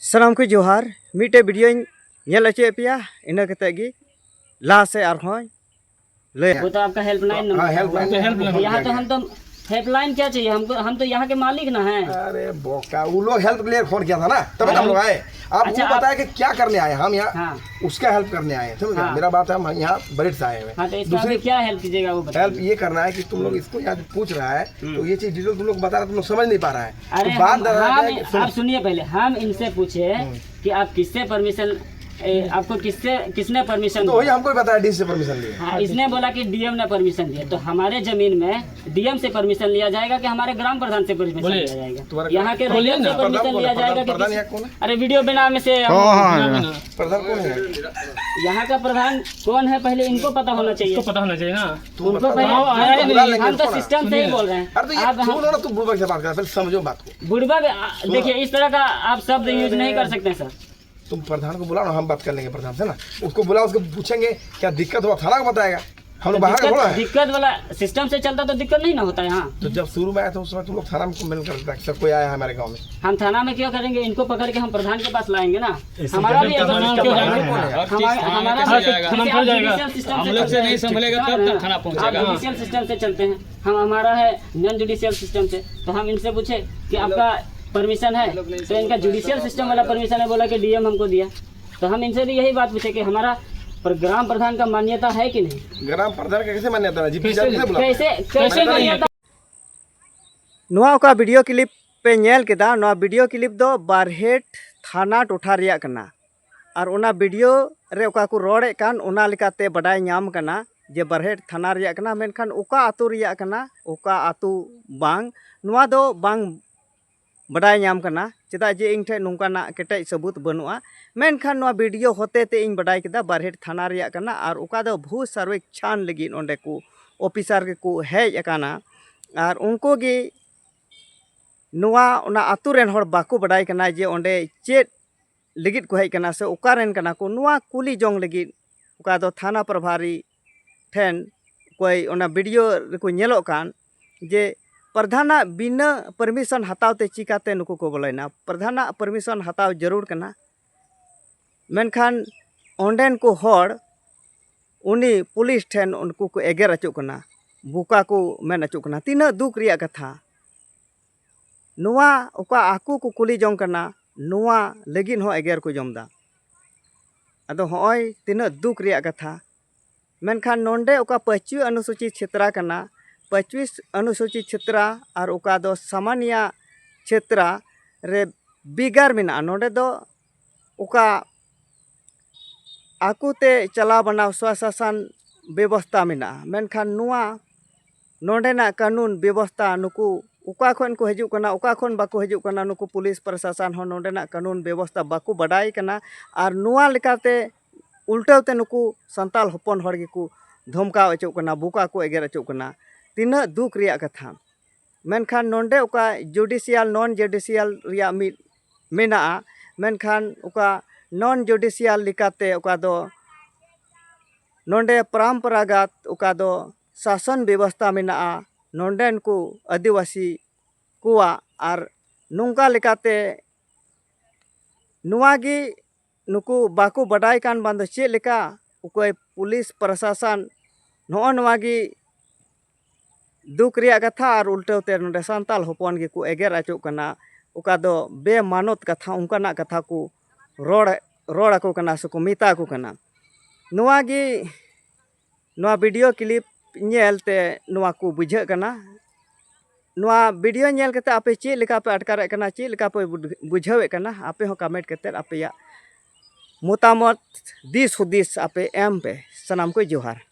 सानाम को जोहार मिटे वीडियो नेल अचे पिया इना कते गी ला से आरहोय ले वो तो आपका हेल्पलाइन नंबर है। यहाँ तो हम तो हेल्पलाइन क्या चाहिए हमको, हम तो यहाँ के मालिक ना हैं। अरे बोका वो लोग हेल्प के लिए फोन किया था ना, तभी हम लोग आए। आप अच्छा, वो बताया कि क्या करने आए, हम यहाँ हाँ। उसका हेल्प करने आए हैं। हाँ। मेरा बात है, हम यहाँ बरेट से आए हाँ, तो हैं। दूसरी क्या हेल्प कीजिएगा वो बताइए। हेल्प ये करना है कि तुम लोग इसको यहाँ पूछ रहा है तो ये चीज डिटेल तुम लोग बता रहे, तुम लोग समझ नहीं पा रहा है। अरे तो बात आप सुनिए, पहले हम इनसे पूछे कि आप किससे परमिशन, आपको किसने परमिशन तो वही हमको भी बताया, डी से परमिशन लिए। हाँ, इसने बोला कि डीएम ने परमिशन दिया। तो हमारे जमीन में डीएम से परमिशन लिया जाएगा कि हमारे ग्राम प्रधान से परमिशन लिया जाएगा, यहाँ के रेलवे से परमिशन लिया जाएगा कि अरे वीडियो बनाने से प्रधान कौन है? यहाँ का प्रधान कौन है पहले इनको पता होना चाहिए। पता होना चाहिए ना। उनको पहले हम तो सिस्टम से ही बोल रहे हैं। अरे तो सुनो ना, तुम बुड़बक से बात कर, समझो बात को। बुड़बक देखिए, इस तरह का आप शब्द यूज नहीं कर सकते सर। तुम प्रधान को बुलाओ ना, हम बात कर लेंगे प्रधान से ना। उसको बुलाओ, उसको पूछेंगे क्या दिक्कत हुआ, थाना को बताएगा। हम लोग बाहर बोला है दिक्कत वाला सिस्टम से चलता तो दिक्कत नहीं ना होता है। हाँ, तो जब शुरू में आया था उस समय तुम लोग थाना में मिल कर सब कोई आया है हमारे गांव में। हम थाना में क्यों करेंगे, इनको पकड़ के हम प्रधान के पास लाएंगे ना। हमारा भी जुडिशियल सिस्टम से चलते हैं हम, हमारा है नॉन जुडिशियल सिस्टम से। तो हम इनसे पूछे कि आपका परमिशन है, तो इनका जुडिशियल सिस्टम वाला परमिशन है, बोला कि डीएम हमको दिया। तो हम इनसे भी यही बात पूछे कि हमारा ग्राम प्रधान का मान्यता है कि नहीं। ग्राम प्रधान का कैसे मान्यता है? कैसे मान्यता? नोआ का वीडियो क्लिप पे नेल केदा, नोआ वीडियो क्लिप दो बारहेट थाना टोठा रिया कना। और ओना वीडियो रे ओका को रोड़े कान ओना लेकाते बडाय ᱧᱟᱢ कना जे बारहेट थाना रिया कना, मेनखान ओका आतु रिया कना ओका आतु बांग नोआ दो बांग बडाय ᱧᱟᱢ कना। चेदा जे इन ठे नोंकाना केटेज सबूत बनुआ, मेनखान नोआ वीडियो होते ते इन बडाय केदा बारहेट थाना रिया कना। और ओका दो भू सर्वेक्षण लगी ओंडे को ऑफिसर के को हेज अकाना। और उनको गे नोआ ओना आतु रेन हर बाको बडाय कना जे ओंडे चेत लगित को हेज कना से ओका रेन कना को, नोआ कुली जोंग लगित ओका दो थाना प्रभारी ठेन कोई ओना वीडियो को नेलो कान जे प्रधाना बिना परमिशन हतावते चिकाते नुकु को बोलेना। प्रधाना परमिशन हताव जरूर कना, मेनखान ओंडेन को हर उनी पुलिस ठेन उनको को एगेर अचुक कना, बुका को मेन अचुक कना। तीना दुख रिया कथा नोआ ओका आकू को कुली जोंग कना, नोआ लगिन हो एगेर को जमदा। अदो होय तीना दुख रिया कथा। मेनखान नोंडे ओका 25 अनुसूचित क्षेत्र कना, 25 अनुसूचित क्षेत्र और ओका दो सामान्य क्षेत्र रे बिगार मिना। नोंडे दो ओका आकुते चला बनाव स्वशासन व्यवस्था मिना, मेनखान नुआ नोंडेना कानून व्यवस्था नुकु ओका खन को हजू कना, ओका खन बाको हजू कना। नुकु पुलिस प्रशासन हो नोंडेना कानून व्यवस्था बाको बडाई कना। और नुआ लेकाते उल्टाते नुकु संताल हपन हर गेकु धमकाव अचुक कना, बुका को एगेर अचुक कना। तीना दुख रिया कथा। मेनखान नोंडे ओका जुडिशियल नॉन जुडिशियल रिया मिद मेना, मेनखान ओका नॉन जुडिशियल लिकाते ओका दो नोंडे परंपरागत ओका दो शासन व्यवस्था मेना नोंडेन को आदिवासी कुआ। और नुंका लेकाते नुआगी नुकु बाको बडाय कान बांदो चे लेका ओकोय पुलिस प्रशासन नो नुआगी दुख रिया कथा। और उल्टाते नोंडे संताल हपन गे को एगेर अचुक कना, ओका दो बेमानत कथा उनकाना कथा को रोड़ को कना से को मिता को कना। नुआगी नुआ वीडियो क्लिप नेलते नुआ को बुझे कना। नुआ वीडियो नेल कते आपे चे लेका पे अटकारे कना, चे लेका पे बुझावे कना, आपे हो कमेंट कते आपे या मोतामत दिस हुदिस आपे एम पे। सनाम को जोहार।